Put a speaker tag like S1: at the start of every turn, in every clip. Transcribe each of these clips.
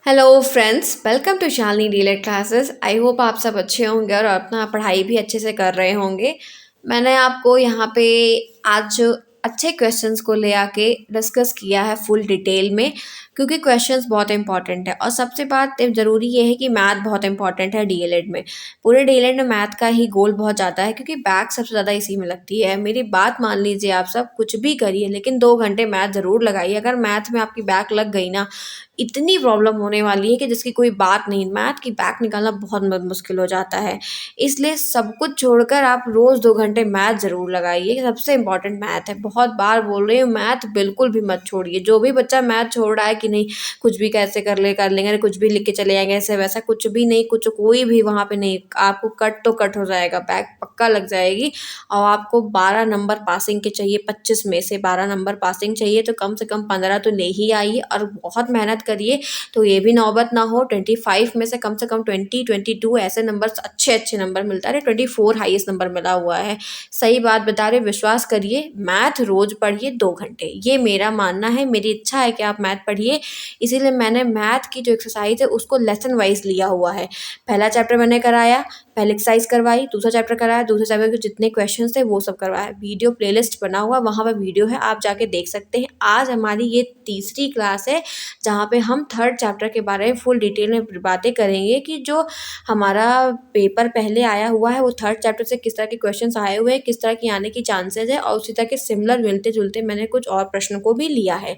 S1: Hello friends, welcome to Shalini डीलेट classes. I hope आप सब अच्छे होंगे और अपना पढ़ाई भी अच्छे से कर रहे होंगे। मैंने आपको यहाँ पे आज अच्छे क्वेश्चंस को ले आके डिस्कस किया है फुल डिटेल में, क्योंकि क्वेश्चंस बहुत इंपॉर्टेंट है। और सबसे बात ज़रूरी ये है कि मैथ बहुत इंपॉर्टेंट है डीएलएड में। पूरे डीएलएड में मैथ का ही गोल बहुत ज़्यादा है, क्योंकि बैक सबसे ज़्यादा इसी में लगती है। मेरी बात मान लीजिए, आप सब कुछ भी करिए लेकिन 2 घंटे मैथ ज़रूर लगाइए। अगर मैथ में आपकी बैक लग गई ना, इतनी प्रॉब्लम होने वाली है कि जिसकी कोई बात नहीं। मैथ की बैक निकालना बहुत मुश्किल हो जाता है। इसलिए सब कुछ छोड़कर आप रोज़ 2 घंटे मैथ ज़रूर लगाइए। सबसे इंपॉर्टेंट मैथ है। बहुत बार बोल रही हूँ, मैथ बिल्कुल भी मत छोड़िए। जो भी बच्चा मैथ छोड़ रहा है कि नहीं कुछ भी कैसे कर लेंगे, कुछ भी लिख के चले जाएंगे, ऐसे वैसा कुछ भी नहीं, कुछ कोई भी वहाँ पे नहीं। आपको कट तो कट हो जाएगा, बैक पक्का लग जाएगी। और आपको 12 नंबर पासिंग के चाहिए। 25 में से 12 नंबर पासिंग चाहिए, तो कम से कम 15 तो ले ही आइए और बहुत मेहनत करिए। तो ये भी नौबत ना हो 25 में से कम 20 22 ऐसे नंबर, अच्छे अच्छे नंबर मिलता है। 24 हाईएस्ट नंबर मिला हुआ है। सही बात बता रहे, विश्वास करिए। मैथ रोज पढ़िए 2 घंटे, ये मेरा मानना है, मेरी इच्छा है कि आप मैथ पढ़िए। इसीलिए मैंने मैथ की जो एक्सरसाइज है उसको लेसन वाइज लिया हुआ है। पहला चैप्टर मैंने कराया, पहले एक्सरसाइज करवाई, दूसरा चैप्टर कराया, दूसरे चैप्टर के जितने क्वेश्चन थे वो सब करवाया। वीडियो प्लेलिस्ट बना हुआ, वहाँ पर वीडियो है, आप जाके देख सकते हैं। आज हमारी ये तीसरी क्लास है जहाँ पे हम थर्ड चैप्टर के बारे में फुल डिटेल में बातें करेंगे कि जो हमारा पेपर पहले आया हुआ है वो थर्ड चैप्टर से किस तरह के क्वेश्चंस आए हुए हैं, किस तरह की आने की चांसेस है, और उसी तरह के सिमिलर मिलते जुलते मैंने कुछ और प्रश्न को भी लिया है।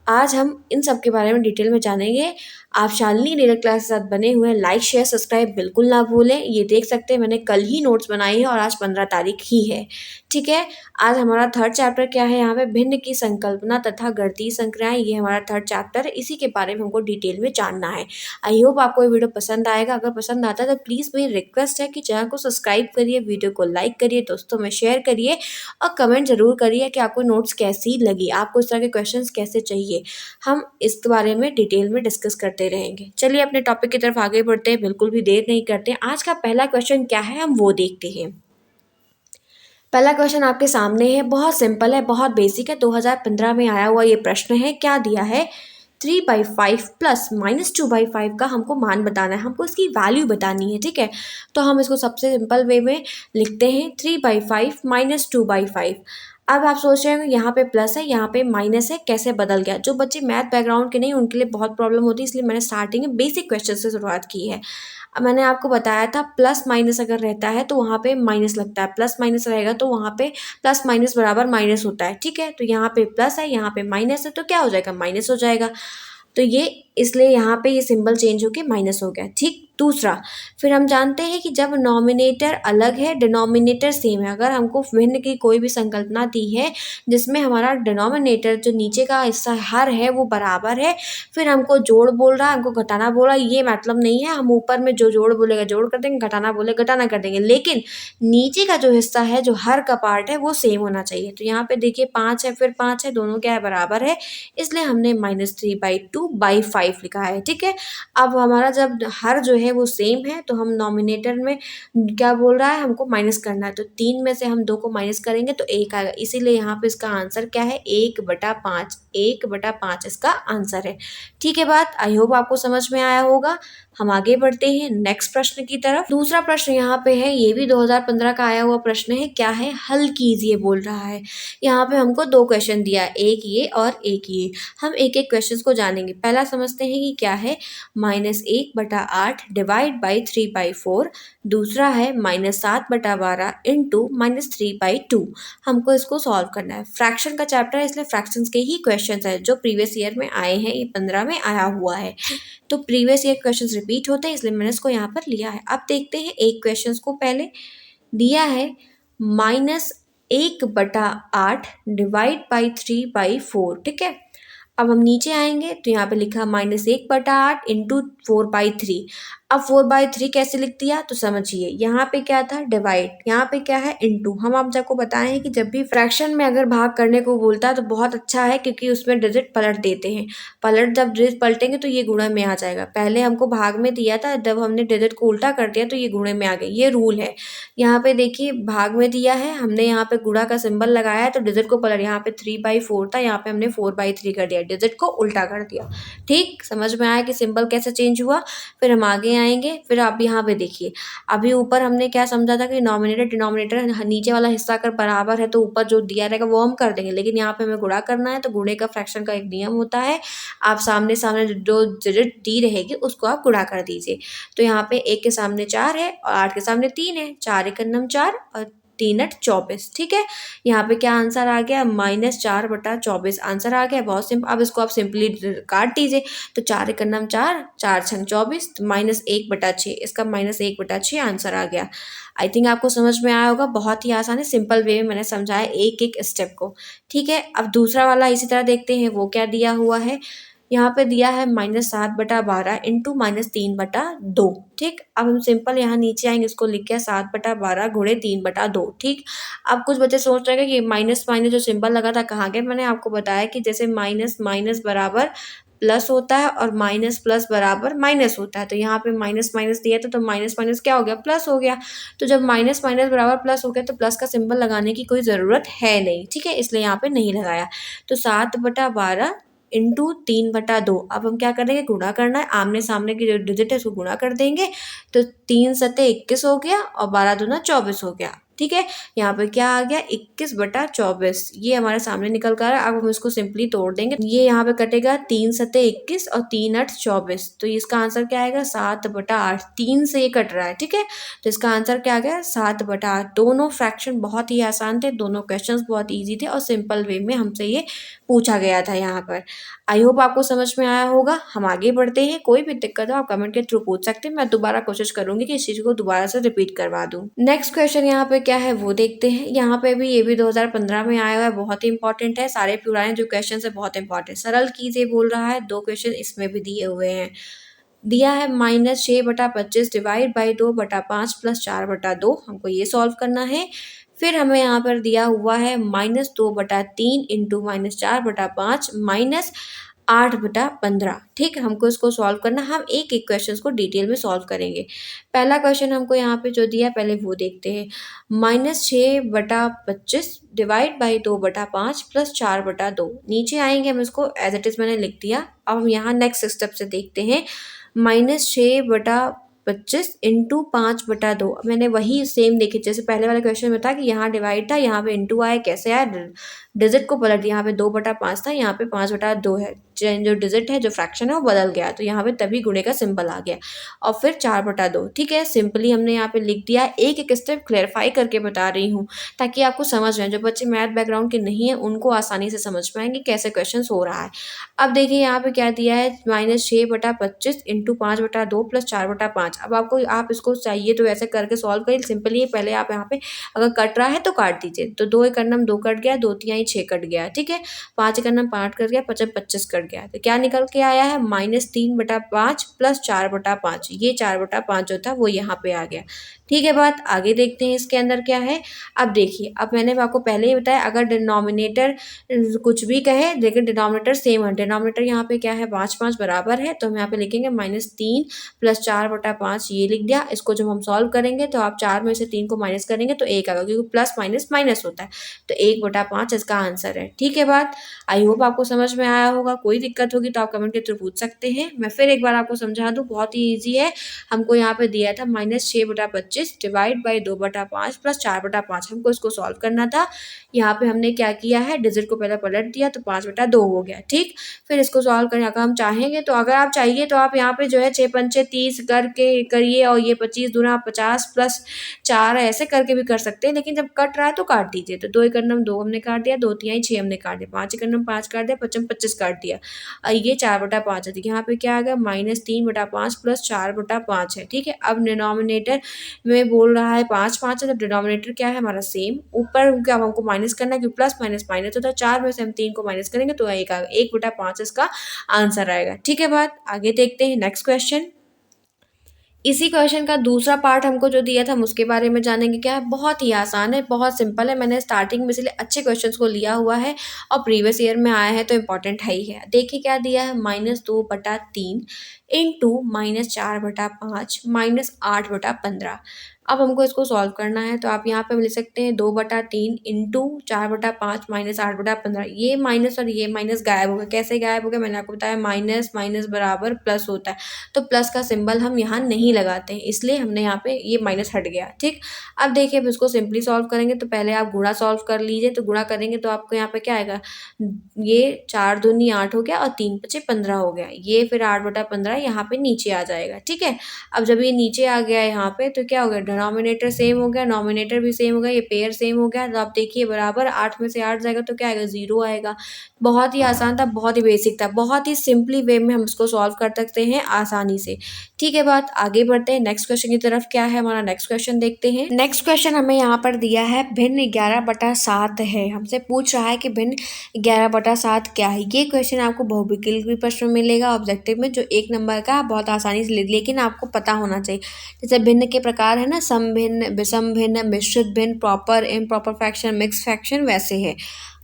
S1: आज हम इन सब के बारे में डिटेल में जानेंगे। आप शालिनी डीलर क्लास के साथ बने हुए हैं, लाइक शेयर सब्सक्राइब बिल्कुल ना भूलें। ये देख सकते हैं मैंने कल ही नोट्स बनाई है और आज 15 तारीख ही है। ठीक है। आज हमारा थर्ड चैप्टर क्या है, यहाँ पे भिन्न की संकल्पना तथा गणितीय संक्रियाएं, ये हमारा थर्ड चैप्टर है। इसी के बारे में हमको डिटेल में जानना है। आई होप आपको ये वीडियो पसंद आएगा। अगर पसंद आता है तो प्लीज़ मेरी रिक्वेस्ट है कि चैनल को सब्सक्राइब करिए, वीडियो को लाइक करिए, दोस्तों में शेयर करिए और कमेंट जरूर करिए कि आपको नोट्स कैसी लगी, आपको इस तरह के क्वेश्चन कैसे चाहिए। हम इस बारे में डिटेल में डिस्कस करते रहेंगे। चलिए अपने टॉपिक की तरफ आगे बढ़ते हैं, बिल्कुल भी देर नहीं करते। आज का पहला क्वेश्चन क्या है हम वो देखते हैं। पहला क्वेश्चन आपके सामने है, बहुत सिंपल है, बहुत बेसिक है। 2015 में आया हुआ ये प्रश्न है। क्या दिया है, 3/5 प्लस -2/5 का हमको मान बताना है, हमको इसकी वैल्यू बतानी है। ठीक है, तो हम इसको सबसे सिंपल वे में लिखते हैं, 3/5 -2/5। अब आप सोच रहे हैं यहाँ पे प्लस है यहाँ पे माइनस है, कैसे बदल गया। जो बच्चे मैथ बैकग्राउंड के नहीं उनके लिए बहुत प्रॉब्लम होती है, इसलिए मैंने स्टार्टिंग में बेसिक क्वेश्चन से शुरुआत की है। अब मैंने आपको बताया था प्लस माइनस अगर रहता है तो वहाँ पे माइनस लगता है, प्लस माइनस रहेगा तो वहाँ पे प्लस माइनस बराबर माइनस होता है। ठीक है, तो यहाँ पे प्लस है यहाँ पे माइनस है, तो क्या हो जाएगा, माइनस हो जाएगा। तो ये इसलिए यहाँ पे ये सिंबल चेंज होके माइनस हो गया। ठीक, दूसरा, फिर हम जानते हैं कि जब नॉमिनेटर अलग है डिनोमिनेटर सेम है, अगर हमको भिन्न की कोई भी संकल्पना दी है जिसमें हमारा डिनोमिनेटर जो नीचे का हिस्सा हर है वो बराबर है, फिर हमको जोड़ बोल रहा है, हमको घटाना बोल रहा है, ये मतलब नहीं है। हम ऊपर में जो जोड़ बोलेगा जोड़ कर देंगे, घटाना बोले घटाना कर देंगे, लेकिन नीचे का जो हिस्सा है जो हर का पार्ट है वो सेम होना चाहिए। तो यहाँ पे देखिए 5 है फिर 5 है, दोनों क्या है, बराबर है, इसलिए हमने -3/2/5 लिखा है। ठीक है, अब हमारा जब हर जो है वो सेम है तो हम नॉमिनेटर में क्या बोल रहा है, हमको माइनस करना है, तो 3 में से हम 2 को माइनस करेंगे तो 1 आएगा, इसीलिए यहाँ पे इसका आंसर क्या है, 1/5। 1/5 इसका आंसर है। ठीक है, बात आई होप आपको समझ में आया होगा। हम आगे बढ़ते हैं नेक्स्ट प्रश्न की तरफ। दूसरा प्रश्न यहाँ पे है, ये भी 2015 का आया हुआ प्रश्न है। क्या है, हल कीजिए बोल रहा है। यहाँ पे हमको 2 क्वेश्चन दिया है, एक ये और एक ये। हम एक एक क्वेश्चन को जानेंगे। पहला समझते हैं कि क्या है, -1/8 डिवाइड बाई 3/4। दूसरा है -7/12 इंटू -3/2। हमको इसको सॉल्व करना है। फ्रैक्शन का चैप्टर है, इसलिए फ्रैक्शंस के ही क्वेश्चन है जो प्रीवियस ईयर में आए हैं, ये 15 में आया हुआ है। तो प्रीवियस ईयर क्वेश्चन रिपीट होते हैं, इसलिए मैंने इसको यहाँ पर लिया है। अब देखते हैं एक क्वेश्चन को। पहले दिया है -1/8 डिवाइड बाई 3/4। ठीक है, अब हम नीचे आएंगे तो यहाँ पे लिखा -1/8 इंटू 4/3। अब 4/3 कैसे लिख दिया तो समझिए, यहाँ पे क्या था डिवाइड, यहाँ पे क्या है इनटू। हम आप सबको बताए हैं कि जब भी फ्रैक्शन में अगर भाग करने को बोलता है तो बहुत अच्छा है, क्योंकि उसमें डिजिट पलट देते हैं। जब डिजिट पलटेंगे तो ये गुणा में आ जाएगा। पहले हमको भाग में दिया था, जब हमने डिजिट को उल्टा कर दिया तो ये गुणे में आ गई। ये रूल है। यहाँ पे देखिए भाग में दिया है, हमने यहाँ पे गुणा का सिंबल लगाया है तो डिजिट को पलट, यहाँ पे 3/4 था, यहाँ पे हमने 4/3 कर दिया, डिजिट को उल्टा कर दिया। ठीक समझ में आया कि सिंबल कैसे चेंज हुआ। फिर हम आगे आएंगे। फिर आप यहाँ पे देखिए, अभी ऊपर हमने क्या समझा था कि नॉमिनेटर डिनोमिनेटर नीचे वाला हिस्सा अगर बराबर है तो ऊपर जो दिया रहेगा वो हम कर देंगे, लेकिन यहाँ पे हमें गुणा करना है तो गुणे का फ्रैक्शन का एक नियम होता है, आप सामने सामने जो डिजिट दी रहेगी उसको आप गुणा कर दीजिए। तो यहाँ पे 1 के सामने 4 है और 8 के सामने 3 है, 4 एक नम 4 और 3 8 24। ठीक है, यहाँ पे क्या आंसर आ गया, -4/24 आंसर आ गया। बहुत सिंपल। अब इसको आप सिंपली काट दीजिए, तो 4 एक नम 4, 4 छंग 24, तो -1/6, इसका -1/6 आंसर आ गया। आई थिंक आपको समझ में आया होगा। बहुत ही आसान है, सिंपल वे में मैंने समझाया एक एक स्टेप को। ठीक है, अब दूसरा वाला इसी तरह देखते हैं, वो क्या दिया हुआ है। यहाँ पे दिया है -7/12 इंटू -3/2। ठीक, अब हम सिंपल यहाँ नीचे आएंगे, इसको लिख के 7/12 गुणे 3/2। ठीक, अब कुछ बच्चे सोच रहे हैं कि माइनस माइनस जो सिंबल लगा था कहाँ गया। मैंने आपको बताया कि जैसे माइनस माइनस बराबर प्लस होता है और माइनस प्लस बराबर माइनस होता है, तो यहाँ पे माइनस माइनस दिया था तो माइनस माइनस क्या हो गया, प्लस हो गया। तो जब माइनस माइनस बराबर प्लस हो गया तो प्लस का सिंबल लगाने की कोई ज़रूरत है नहीं। ठीक है, इसलिए यहाँ पे नहीं लगाया। तो 7/12 इंटू 3/2। अब हम क्या करेंगे, गुणा करना है, आमने सामने की जो डिजिट है उसको गुणा कर देंगे। तो 3 सत्ते 21 हो गया और 12 दूना 24 हो गया। ठीक है, यहाँ पे क्या आ गया, 21/24, ये हमारे सामने निकल कर आया। अब हम इसको सिंपली तोड़ देंगे, ये यहाँ पे कटेगा, 3 सत्ते 21 और 3 8 24, तो इसका आंसर क्या आएगा, 7/8। 3 से ये कट रहा है। ठीक है, तो इसका आंसर क्या आ गया, 7/8। दोनों फ्रैक्शन बहुत ही आसान थे, दोनों क्वेश्चंस बहुत ईजी थे और सिंपल वे में हमसे ये पूछा गया था यहाँ पर। आई होप आपको समझ में आया होगा। हम आगे बढ़ते हैं, कोई भी दिक्कत हो आप कमेंट के थ्रू पूछ सकते हैं, मैं दोबारा कोशिश करूंगी कि इस चीज़ को दोबारा से रिपीट करवा दूं। नेक्स्ट क्वेश्चन यहाँ पे क्या है वो देखते हैं। यहाँ पे भी ये भी 2015 में आया हुआ है, बहुत ही इंपॉर्टेंट है। सारे पुराने जो क्वेश्चन है बहुत इंपॉर्टेंट, सरल कीजिए बोल रहा है। 2 क्वेश्चन इसमें भी दिए हुए हैं। दिया है -6/25 डिवाइड बाई 2/5 प्लस 4/2, हमको ये सॉल्व करना है। फिर हमें यहाँ पर दिया हुआ है -2/3 इंटू -4/5 -8/15। ठीक, हमको इसको सॉल्व करना। हम एक एक क्वेश्चन को डिटेल में सॉल्व करेंगे। पहला क्वेश्चन हमको यहाँ पे जो दिया पहले वो देखते हैं। -6/25 डिवाइड बाई 2/5 प्लस 4/2। नीचे आएंगे, हम इसको एज इट इज़ मैंने लिख दिया। अब हम यहाँ नेक्स्ट स्टेप से देखते हैं। -6/25 इंटू 5/2। मैंने वही सेम देखी जैसे पहले वाले क्वेश्चन में था कि यहाँ डिवाइड था, यहाँ पे इंटू आया, कैसे आया, डिजिट को पलट दिया। यहाँ पे 2/5 था, यहाँ पे 5/2 है, जो डिजिट है जो फ्रैक्शन है वो बदल गया, तो यहाँ पे तभी गुणे का सिंबल आ गया। और फिर 4/2। ठीक है, सिंपली हमने यहाँ पे लिख दिया। एक एक स्टेप क्लेरिफाई करके बता रही हूँ ताकि आपको समझ में, जो बच्चे मैथ बैकग्राउंड के नहीं है उनको आसानी से समझ पाएंगे कैसे क्वेश्चन हो रहा है। अब देखिए यहाँ पे क्या दिया है, -6/25 इंटू 5/2 प्लस 4/5। अब आपको, आप इसको चाहिए तो ऐसे करके सॉल्व करिए। सिंपली है, पहले आप यहाँ पे अगर कट रहा है तो काट दीजिए। तो 2 एक नम 2 कट गया, 2 तिहाई 6 कट गया। ठीक है, 5 एक नम 5 कट गया, 5 25 कट गया। तो क्या निकल के आया है, -3/5 प्लस 4/5। ये 4/5 जो था वो यहाँ पे आ गया। ठीक है, बात आगे देखते हैं इसके अंदर क्या है। अब देखिए, अब मैंने आपको पहले ही बताया अगर डिनोमिनेटर कुछ भी कहे लेकिन डिनोमिनेटर सेम है। डिनोमिनेटर यहाँ पे क्या है, 5 5 बराबर है, तो हम यहाँ पे लिखेंगे -3 प्लस 4/5, ये लिख दिया। इसको जब हम सॉल्व करेंगे तो आप 4 में से 3 को माइनस करेंगे तो 1 आएगा, क्योंकि प्लस माइनस माइनस होता है, तो 1/5 इसका आंसर है। ठीक है बात, आई होप आपको समझ में आया होगा। कोई दिक्कत होगी तो आप कमेंट के थ्रू पूछ सकते हैं। मैं फिर एक बार आपको समझा दूँ, बहुत ही ईजी है। हमको यहाँ पे दिया था -6/25 डिवाइड बाई 2/5 प्लस 4/5, हमको इसको सॉल्व करना था। यहाँ पे हमने क्या किया है, डिजिट को पहले पलट दिया तो 5/2 हो गया। ठीक, फिर इसको सॉल्व करें। अगर हम चाहेंगे तो, अगर आप चाहिए तो आप यहाँ पे जो है 6 पंचे 30 करके करिए, और ये 25 दूना 50 प्लस 4 ऐसे करके भी कर सकते हैं, लेकिन जब कट रहा है तो काट दीजिए। तो 2 एक नम 2 हमने काट दिया, 2 तिहाई 6 हमने काट दिया, 5 एक नम 5 काट दिया, 5 25 काट दिया, ये 4/5 है। तो यहाँ पे क्या आ गया, -3/5 प्लस 4/5 है। ठीक है, अब डिनोमिनेटर में बोल रहा है 5 5 है, तो डिनोमिनेटर क्या है हमारा सेम। ऊपर क्या हमको माइनस करना है, क्योंकि प्लस माइनस माइनस होता है। 4 में से हम 3 को माइनस करेंगे तो 1 आएगा, 1/5 इसका आंसर आएगा। ठीक है बात, आगे देखते हैं नेक्स्ट क्वेश्चन। इसी क्वेश्चन का दूसरा पार्ट हमको जो दिया था हम उसके बारे में जानेंगे। क्या है, बहुत ही आसान है, बहुत सिंपल है। मैंने स्टार्टिंग में इसलिए अच्छे क्वेश्चंस को लिया हुआ है और प्रीवियस ईयर में आया है तो इम्पोर्टेंट है ही है। देखिए क्या दिया है, -2/3 इंटू -4/5 -8/15। अब हमको इसको सॉल्व करना है तो आप यहाँ पे लिख सकते हैं 2/3 इंटू 4/5 -8/15। ये माइनस और ये माइनस गायब हो गया। कैसे गायब हो गया, मैंने आपको बताया माइनस माइनस बराबर प्लस होता है, तो प्लस का सिंबल हम यहाँ नहीं लगाते हैं, इसलिए हमने यहाँ पे ये माइनस हट गया। ठीक, अब देखिए अब इसको सिंपली सॉल्व करेंगे तो पहले आप गुणा सॉल्व कर लीजिए। तो गुणा करेंगे तो आपको यहाँ पे क्या आएगा, ये 4 दूनी 8 हो गया और 3 5 15 हो गया। ये फिर 8/15 यहाँ पे नीचे आ जाएगा। ठीक है, अब जब ये नीचे आ गया यहाँ पे तो क्या हो गया, डिनोमिनेटर सेम हो गया, नोमिनेटर भी सेम हो गया, ये पेयर सेम हो गया। तो आप देखिए बराबर 8 में से 8 जाएगा तो क्या आएगा, 0 आएगा। बहुत ही आसान था, बहुत ही बेसिक था, बहुत ही सिंपली वे में हम इसको सॉल्व कर सकते हैं आसानी से। ठीक है, बात आगे बढ़ते हैं नेक्स्ट क्वेश्चन की तरफ। क्या है हमारा नेक्स्ट क्वेश्चन, देखते हैं। नेक्स्ट क्वेश्चन हमें यहाँ पर दिया है भिन्न 11/7 है। हमसे पूछ रहा है कि भिन्न 11/7 क्या है। ये क्वेश्चन आपको बहुविकल्पी प्रश्न में मिलेगा ऑब्जेक्टिव में, जो 1 नंबर का, आप बहुत आसानी से लेकिन आपको पता होना चाहिए। जैसे भिन्न के प्रकार है ना, समभिन्न, विषम भिन्न, मिश्रित भिन्न, proper, improper fraction, mix fraction, वैसे है।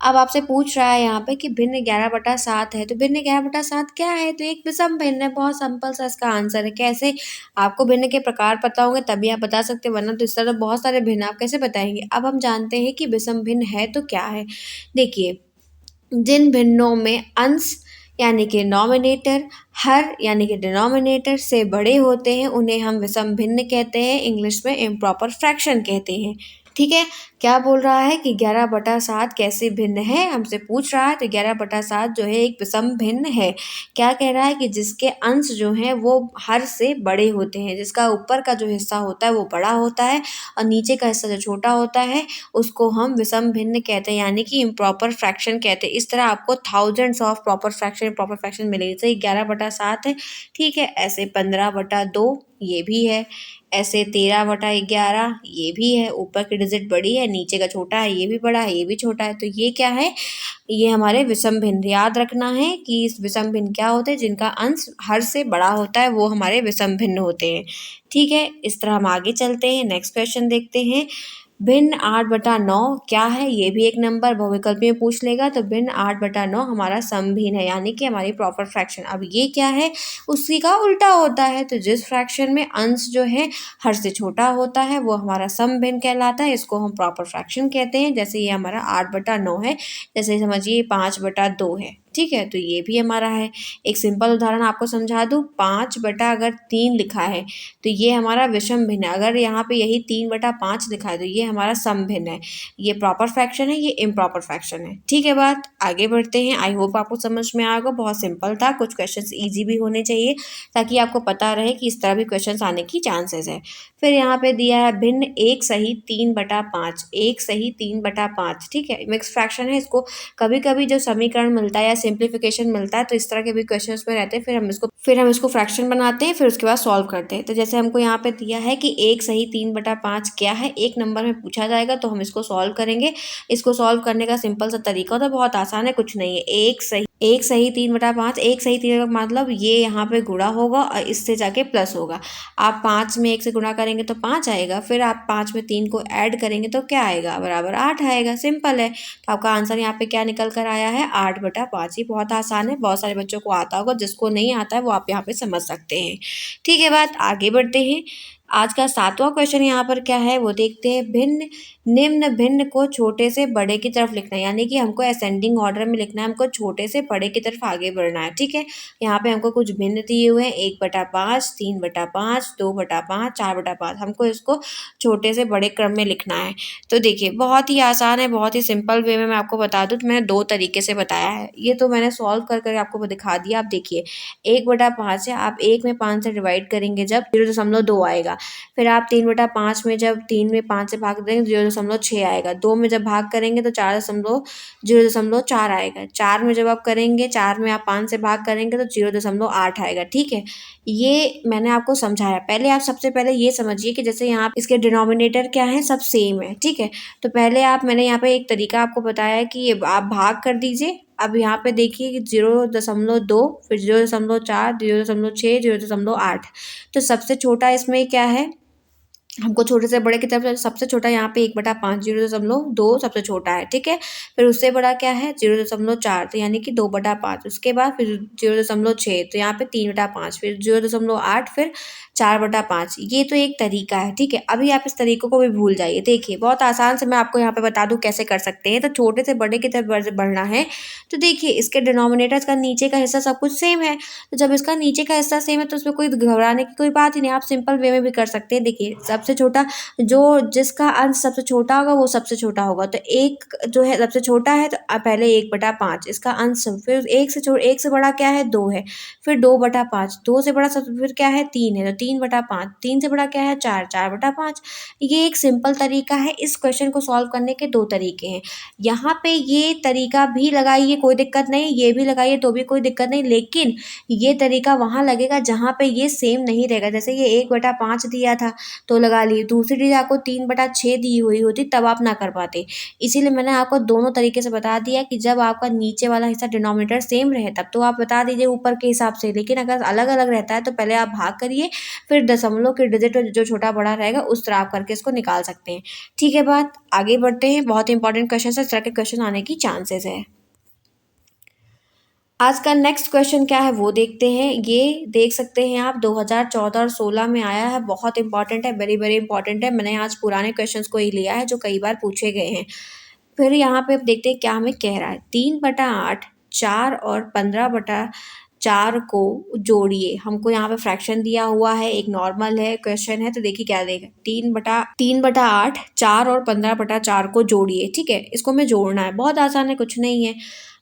S1: अब आपसे पूछ रहा है यहाँ पे कि भिन्न 11/7 है, तो भिन्न 11/7 क्या है, तो एक विषम भिन्न है। बहुत सिंपल सा इसका आंसर है। कैसे, आपको भिन्न के प्रकार पता होंगे तभी आप बता सकते हैं, वरना तो इस तरह बहुत सारे भिन्न आप कैसे बताएंगे। अब हम जानते हैं कि विषम भिन्न है तो क्या है। देखिए, जिन भिन्नों में अंश यानी कि नॉमिनेटर हर यानी कि डिनोमिनेटर से बड़े होते हैं उन्हें हम विषम भिन्न कहते हैं, इंग्लिश में इम्प्रॉपर फ्रैक्शन कहते हैं। ठीक है, क्या बोल रहा है कि 11/7 कैसे भिन्न है, हमसे पूछ रहा है। तो 11/7 जो है एक विषम भिन्न है। क्या कह रहा है कि जिसके अंश जो हैं वो हर से बड़े होते हैं, जिसका ऊपर का जो हिस्सा होता है वो बड़ा होता है और नीचे का हिस्सा जो छोटा होता है उसको हम विषम भिन्न कहते हैं, यानी कि इम्प्रॉपर फ्रैक्शन कहते हैं। इस तरह आपको थाउजेंड्स ऑफ प्रॉपर फ्रैक्शन मिलेगी। जैसे 11/7 है, ठीक है, ऐसे 15/2 ये भी है, ऐसे 13/11 ये भी है। ऊपर की डिजिट बड़ी है, नीचे का छोटा है, ये भी बड़ा है, ये भी छोटा है। तो ये क्या है, ये हमारे विषम भिन्न। याद रखना है कि इस विषम भिन्न क्या होते हैं, जिनका अंश हर से बड़ा होता है वो हमारे विषम भिन्न होते हैं। ठीक है, इस तरह हम आगे चलते हैं, नेक्स्ट क्वेश्चन देखते हैं। भिन्न 8/9 क्या है, ये भी एक नंबर बहुविकल्पी में पूछ लेगा। तो भिन्न 8/9 हमारा समभिन्न है, यानी कि हमारी प्रॉपर फ्रैक्शन। अब ये क्या है, उसी का उल्टा होता है। तो जिस फ्रैक्शन में अंश जो है हर से छोटा होता है वो हमारा समभिन्न कहलाता है, इसको हम प्रॉपर फ्रैक्शन कहते हैं। जैसे ये हमारा 8/9 है, जैसे समझिए 5/2 है। ठीक है, तो ये भी हमारा है। एक सिंपल उदाहरण आपको समझा दूँ, 5/3 लिखा है तो ये हमारा विषम भिन्न है। अगर यहाँ पे यही 3/5 लिखा है तो ये हमारा समभिन्न है। ये प्रॉपर फ्रैक्शन है, ये इम्प्रॉपर फ्रैक्शन है। ठीक है, बात आगे बढ़ते हैं। आई होप आपको समझ में आएगा, बहुत सिंपल था, कुछ क्वेश्चंस इजी भी होने चाहिए ताकि आपको पता रहे कि इस तरह भी क्वेश्चंस आने की चांसेस है। फिर यहाँ पे दिया है भिन्न 1 सही 3/5, 1 सही 3/5। ठीक है, मिक्स फ्रैक्शन है। इसको कभी कभी जो समीकरण मिलता है या सिंप्लीफिकेशन मिलता है तो इस तरह के भी क्वेश्चंस में रहते हैं, फिर हम इसको फ्रैक्शन बनाते हैं, फिर उसके बाद सॉल्व करते हैं। तो जैसे हमको यहाँ पे दिया है कि 1 सही 3/5 क्या है, 1 नंबर में पूछा जाएगा तो हम इसको सॉल्व करेंगे। इसको सॉल्व करने का सिंपल सा तरीका होता है, बहुत आसान है, कुछ नहीं है। 1 सही 3/5, 1 सही 3 मतलब ये यहाँ पे गुणा होगा और इससे जाके प्लस होगा। आप 5 में 1 से गुणा करेंगे तो 5 आएगा, फिर आप 5 में 3 को ऐड करेंगे तो क्या आएगा, बराबर 8 आएगा। सिंपल है। तो आपका आंसर यहाँ पे क्या निकल कर आया है, 8/5। ही बहुत आसान है, बहुत सारे बच्चों को आता होगा, जिसको नहीं आता है वो आप यहाँ पे समझ सकते हैं। ठीक है, बात आगे बढ़ते हैं। आज का 7वां क्वेश्चन यहाँ पर क्या है वो देखते हैं। भिन्न निम्न भिन्न को छोटे से बड़े की तरफ लिखना है, यानी कि हमको असेंडिंग ऑर्डर में लिखना है, हमको छोटे से बड़े की तरफ आगे बढ़ना है। ठीक है, यहाँ पे हमको कुछ भिन्न दिए हुए हैं, 1/5, 3/5, 2/5, 4/5। हमको इसको छोटे से बड़े क्रम में लिखना है। तो देखिए बहुत ही आसान है, बहुत ही सिंपल वे में मैं आपको बता दूँ तो मैंने 2 तरीके से बताया है। ये तो मैंने सॉल्व कर कर आपको दिखा दिया। आप देखिए 1/5 है, आप 1 में 5 से डिवाइड करेंगे जब 0.2 आएगा। फिर आप 3/5 में जब 3 में 5 से भाग देंगे 0.6 आएगा। 2 में जब भाग करेंगे तो 0.4 आएगा। 4 में जब आप करेंगे, 4 में आप 5 से भाग करेंगे तो 0.8 आएगा। ठीक है, ये मैंने आपको समझाया। पहले आप सबसे पहले ये समझिए कि जैसे यहाँ इसके डिनोमिनेटर क्या है, सब सेम है। ठीक है, तो पहले मैंने यहाँ पे एक तरीका आपको बताया है कि ये आप भाग कर दीजिए, अब यहाँ पे देखिए कि 0.2, फिर 0.4, 0.6, 0.8। तो सबसे छोटा इसमें क्या है, हमको छोटे से बड़े की तरफ सबसे छोटा यहाँ पे 1/5, 0.2 सबसे छोटा है, ठीक है। फिर उससे बड़ा क्या है 0.4, तो यानी कि 2/5। उसके बाद फिर 0.6, तो यहाँ पे 3/5, फिर 0.8, फिर 4/5। ये तो एक तरीका है, ठीक है। अभी आप इस तरीकों को भी भूल जाइए। देखिए बहुत आसान से मैं आपको यहाँ पे बता दूँ कैसे कर सकते हैं। तो छोटे से बड़े की तरफ बढ़ना है, तो देखिए इसके डिनोमिनेटर का नीचे का हिस्सा सब कुछ सेम है। तो जब इसका नीचे का हिस्सा सेम है तो उसमें कोई घबराने की कोई बात ही नहीं। आप सिंपल वे में भी कर सकते हैं। देखिए सबसे छोटा जो जिसका अंश सबसे छोटा होगा वो सबसे छोटा होगा। तो एक जो है सबसे छोटा है, तो पहले 1/5 इसका अंश, फिर एक से बड़ा क्या है 2 है, फिर 2/5, 2 से बड़ा सब फिर क्या है 3 है, तो 3/5, 3 से बड़ा क्या है 4, 4/5। ये एक सिंपल तरीका है। इस क्वेश्चन को सॉल्व करने के 2 तरीके हैं। यहाँ पे ये तरीका भी लगाइए कोई दिक्कत नहीं, ये भी लगाइए तो भी कोई दिक्कत नहीं, लेकिन ये तरीका वहाँ लगेगा जहाँ पे ये सेम नहीं रहेगा। जैसे ये 1/5 दिया था तो लगा लिए, दूसरी चीज़ आपको 3/6 दी हुई होती तब आप ना कर पाते। इसीलिए मैंने आपको दोनों तरीके से बता दिया कि जब आपका नीचे वाला हिस्सा डिनोमिनेटर सेम रहे तब तो आप बता दीजिए ऊपर के हिसाब से, लेकिन अगर अलग-अलग रहता है तो पहले आप भाग करिए, फिर दशमलव के डिजिट जो छोटा बड़ा रहेगा उस तरह आप करके इसको निकाल सकते हैं। ठीक है बात, आगे बढ़ते हैं। बहुत इंपॉर्टेंट क्वेश्चन है, इस तरह के क्वेश्चन आने की चांसेस है। आज का नेक्स्ट क्वेश्चन क्या है वो देखते हैं। ये देख सकते हैं आप 2014 और 16 में आया है, बहुत इंपॉर्टेंट है, वेरी वेरी इंपॉर्टेंट है। मैंने आज पुराने क्वेश्चंस को ही लिया है जो कई बार पूछे गए हैं। फिर यहाँ पे अब देखते हैं क्या हमें कह रहा है। 3/8, 4 और 15/4 को जोड़िए। हमको यहाँ पे फ्रैक्शन दिया हुआ है, एक नॉर्मल है क्वेश्चन है, तो देखिए क्या देगा। 3/8, 4 और 15/4 को जोड़िए, ठीक है। इसको हमें जोड़ना है, बहुत आसान है, कुछ नहीं है।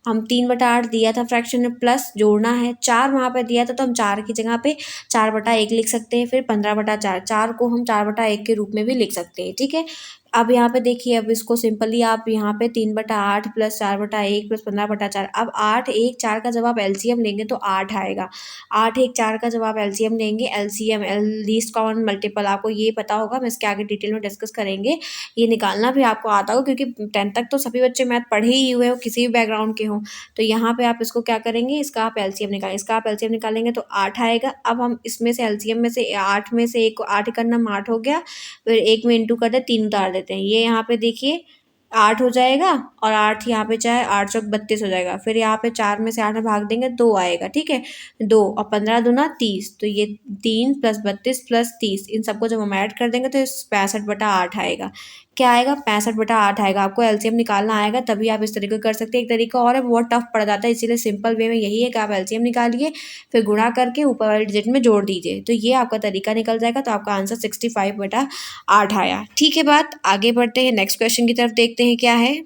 S1: हम 3/8 दिया था फ्रैक्शन में, प्लस जोड़ना है 4 वहाँ पे दिया था, तो हम 4 की जगह पे 4/1 लिख सकते हैं। फिर 15/4, 4 को हम 4/1 के रूप में भी लिख सकते हैं, ठीक है। अब यहाँ पे देखिए, अब इसको सिंपली आप यहाँ पे 3/8 प्लस 4/1 प्लस 15/4, अब 8, 1, 4 का जब आप एलसीएम लेंगे तो 8 आएगा। 8, 1, 4 का जब आप एलसीएम लेंगे, एलसीएम लीस्ट कॉमन मल्टीपल आपको ये पता होगा, हम इसके आगे डिटेल में डिस्कस करेंगे। ये निकालना भी आपको आता होगा क्योंकि 10th तक तो सभी बच्चे मैथ पढ़े ही हुए हो, किसी भी बैकग्राउंड के हों। तो यहाँ पे आप इसको क्या करेंगे, इसका आप एलसीएम निकालेंगे, इसका आप एलसीएम निकालेंगे तो 8 आएगा। अब हम इसमें से एलसीएम में से 8 में से 1 8 का नाम 8 हो गया, फिर 1 में इंटू कर दे 3 उतार देते हैं। ये यहाँ पे देखिए 8 हो जाएगा, और 8 यहाँ पे चाहे 8 चौक 32 हो जाएगा। फिर यहाँ पे 4 में से 8 में भाग देंगे 2 आएगा, ठीक है। 2 और 15 दूना 30, तो ये 3 प्लस 32 प्लस 30, इन सबको जब हम ऐड कर देंगे तो 65/8 आएगा। क्या आएगा 65/8 आएगा। आपको एलसीएम निकालना आएगा तभी आप इस तरीके कर सकते हैं। एक तरीका और है, बहुत टफ पड़ जाता है, इसीलिए सिंपल वे में यही है कि आप एलसीएम निकालिए, फिर गुणा करके ऊपर वाले डिजिट में जोड़ दीजिए, तो ये आपका तरीका निकल जाएगा। तो आपका आंसर 65/8 आया। ठीक है बात, आगे बढ़ते हैं, नेक्स्ट क्वेश्चन की तरफ देखते हैं क्या है।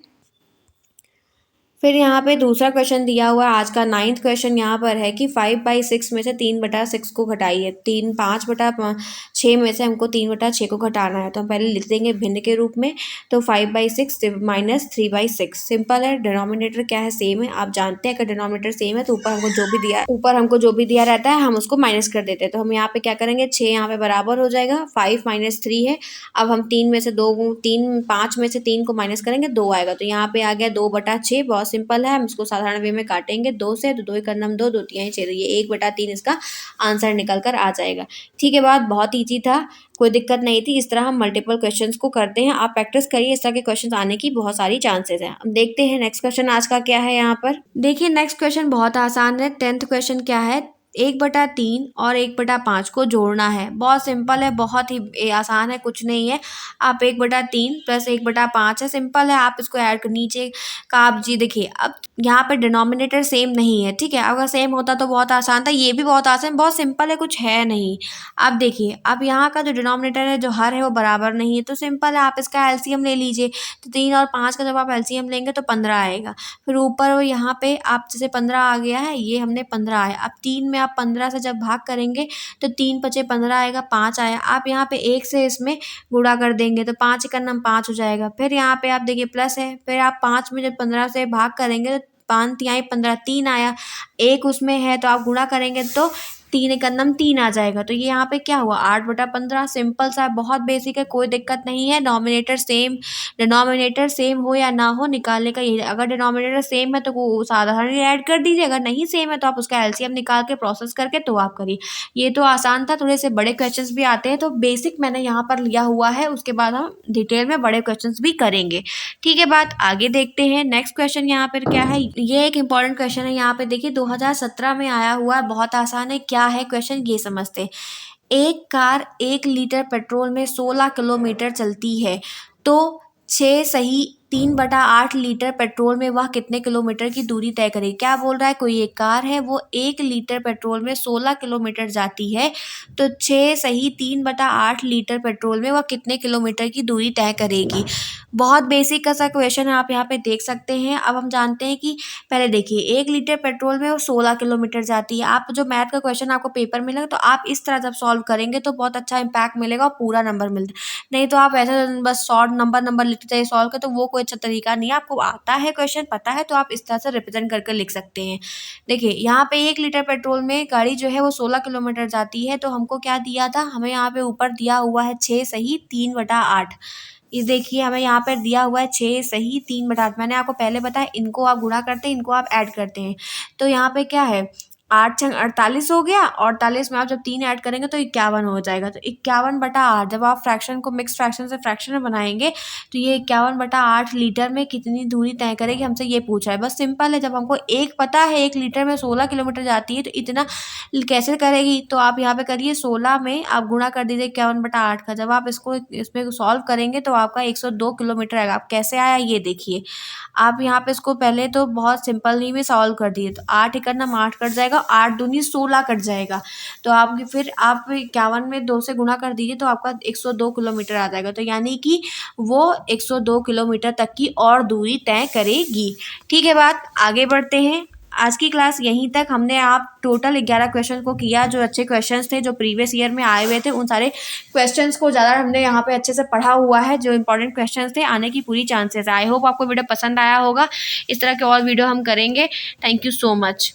S1: फिर यहाँ पे दूसरा क्वेश्चन दिया हुआ है, आज का 9th क्वेश्चन यहाँ पर है कि 5/6 में से 3/6 को घटाइए। 5/6 में से हमको 3/6 को घटाना है, तो हम पहले लिख देंगे भिन्न के रूप में। तो 5/6 माइनस 3/6, सिंपल है। डिनोमिनेटर क्या है, सेम है। आप जानते हैं अगर डिनोमिनेटर सेम है तो ऊपर हमको जो भी दिया रहता है हम उसको माइनस कर देते हैं। तो हम यहाँ पे क्या करेंगे, 6 यहाँ पे बराबर हो जाएगा, 5 माइनस 3 है। अब हम 5 में से 3 को माइनस करेंगे, 2 आएगा, तो यहाँ पे आ गया 2/6। बहुत सिंपल है, हम इसको साधारण वे में काटेंगे 2 से, तो 2 का नाम 2, 2 तिहाई 6, ये 1/3 इसका आंसर निकल कर आ जाएगा। ठीक है बात, बहुत ईजी था, कोई दिक्कत नहीं थी। इस तरह हम मल्टीपल क्वेश्चंस को करते हैं, आप प्रैक्टिस करिए, इस तरह के क्वेश्चंस आने की बहुत सारी चांसेस हैं। अब देखते हैं नेक्स्ट क्वेश्चन आज का क्या है। यहाँ पर देखिए नेक्स्ट क्वेश्चन बहुत आसान है। 10th क्वेश्चन क्या है, 1/3 और 1/5 को जोड़ना है। बहुत सिंपल है, बहुत ही आसान है, कुछ नहीं है। आप 1/3 प्लस 1/5 है, सिंपल है, आप इसको ऐड कर नीचे का आप जी देखिए। अब यहाँ पे डिनोमिनेटर सेम नहीं है, ठीक है। अगर सेम होता तो बहुत आसान था, ये भी बहुत आसान, बहुत सिंपल है, कुछ है नहीं। आप देखिए, अब यहाँ का जो डिनोमिनेटर है, जो हर है वो बराबर नहीं है, तो सिंपल है, आप इसका एलसीएम ले लीजिए। तो 3 और 5 का जब आप एलसीएम लेंगे तो 15 आएगा। फिर ऊपर यहाँ पे आप जैसे 15 आ गया है, ये हमने 15 आया। अब 3 में आप 15 से जब भाग करेंगे तो 3 पचे 15 आएगा, 5 आया। आप यहाँ पे 1 से इसमें गुणा कर देंगे तो 5 का नाम 5 हो जाएगा। फिर यहाँ पे आप देखिए प्लस है, फिर आप 5 में जब 15 से भाग करेंगे तो 5 तिहाई 15, 3 आया। 1 उसमें है तो आप गुणा करेंगे तो 3 एक नम 3 आ जाएगा। तो ये यहाँ पे क्या हुआ 8/15, सिंपल सा बहुत बेसिक है, कोई दिक्कत नहीं है। डिनोमिनेटर सेम हो या ना हो निकालने का यही, अगर डिनोमिनेटर सेम है तो वो साधारण ऐड कर दीजिए, अगर नहीं सेम है तो आप उसका एलसीएम निकाल के प्रोसेस करके तो आप करिए। ये तो आसान था, थोड़े से बड़े क्वेश्चंस भी आते हैं, तो बेसिक मैंने यहाँ पर लिया हुआ है, उसके बाद हम डिटेल में बड़े क्वेश्चंस भी करेंगे। ठीक है, बात आगे देखते हैं। नेक्स्ट क्वेश्चन यहाँ पर क्या है, ये एक इंपॉर्टेंट क्वेश्चन है। यहाँ पे देखिए 2017 में आया हुआ है, बहुत आसान है। क्या है क्वेश्चन ये समझते हैं। एक कार 1 लीटर पेट्रोल में 16 किलोमीटर चलती है, तो 6 सही 3/8 लीटर पेट्रोल में वह कितने किलोमीटर की दूरी तय करेगी। क्या बोल रहा है, कोई एक कार है, वो 1 लीटर पेट्रोल में 16 किलोमीटर जाती है, तो 6 सही 3/8 लीटर पेट्रोल में वह कितने किलोमीटर की दूरी तय करेगी। बहुत बेसिक सा क्वेश्चन है, आप यहाँ पे देख सकते हैं। अब हम जानते हैं कि पहले देखिए 1 लीटर पेट्रोल में वो 16 किलोमीटर जाती है। आप जो मैथ का क्वेश्चन आपको पेपर मिलेगा तो आप इस तरह जब सॉल्व करेंगे तो बहुत अच्छा इम्पैक्ट मिलेगा और पूरा नंबर मिलता है। नहीं तो आप ऐसे बस शॉर्ट नंबर लिखते जाइए सॉल्व कर, तो वो कोई अच्छा तरीका नहीं है। आपको आता है क्वेश्चन पता है तो आप इस तरह से रिप्रेजेंट करके लिख सकते हैं। देखिए यहाँ पे 1 लीटर पेट्रोल में गाड़ी जो है वो 16 किलोमीटर जाती है, तो हमको क्या दिया था, हमें यहाँ पे ऊपर दिया हुआ है 6 सही 3/8। ये देखिए हमें यहाँ पर दिया हुआ है 6 सही 3/8। मैंने आपको पहले बताया, इनको आप गुणा करते हैं, इनको आप ऐड करते हैं। तो यहाँ पे क्या है 8 छंग 48 हो गया, 48 में आप जब 3 ऐड करेंगे तो 51 हो जाएगा। तो 51/8 जब आप फ्रैक्शन को मिक्स फ्रैक्शन से फ्रैक्शन में बनाएंगे तो ये 51/8 लीटर में कितनी दूरी तय करेगी, हमसे ये पूछा है। बस सिंपल है, जब हमको एक पता है 1 लीटर में 16 किलोमीटर जाती है तो इतना कैसे करेगी। तो आप यहाँ पे करिए 16 में आप गुणा कर दीजिए 51/8 का। जब आप इसको इसमें सॉल्व करेंगे तो आपका 102 किलोमीटर आएगा। आप कैसे आया ये देखिए, आप यहाँ पे इसको पहले तो बहुत सिंपल में सॉल्व कर दिए, तो 8 एक नम 8 कट जाएगा, 8 दूनी 16 कट जाएगा। तो आपकी फिर आप 51 में 2 से गुणा कर दीजिए तो आपका 102 किलोमीटर आ जाएगा। तो यानी कि वो 102 किलोमीटर तक की और दूरी तय करेगी। ठीक है, बात आगे बढ़ते हैं। आज की क्लास यहीं तक। हमने आप टोटल 11 क्वेश्चन को किया, जो अच्छे क्वेश्चंस थे, जो प्रीवियस ईयर में आए हुए थे, उन सारे क्वेश्चंस को ज़्यादा हमने यहाँ पे अच्छे से पढ़ा हुआ है। जो इंपॉर्टेंट क्वेश्चंस थे आने की पूरी चांसेस है। आई होप आपको वीडियो पसंद आया होगा। इस तरह के और वीडियो हम करेंगे। Thank you so much.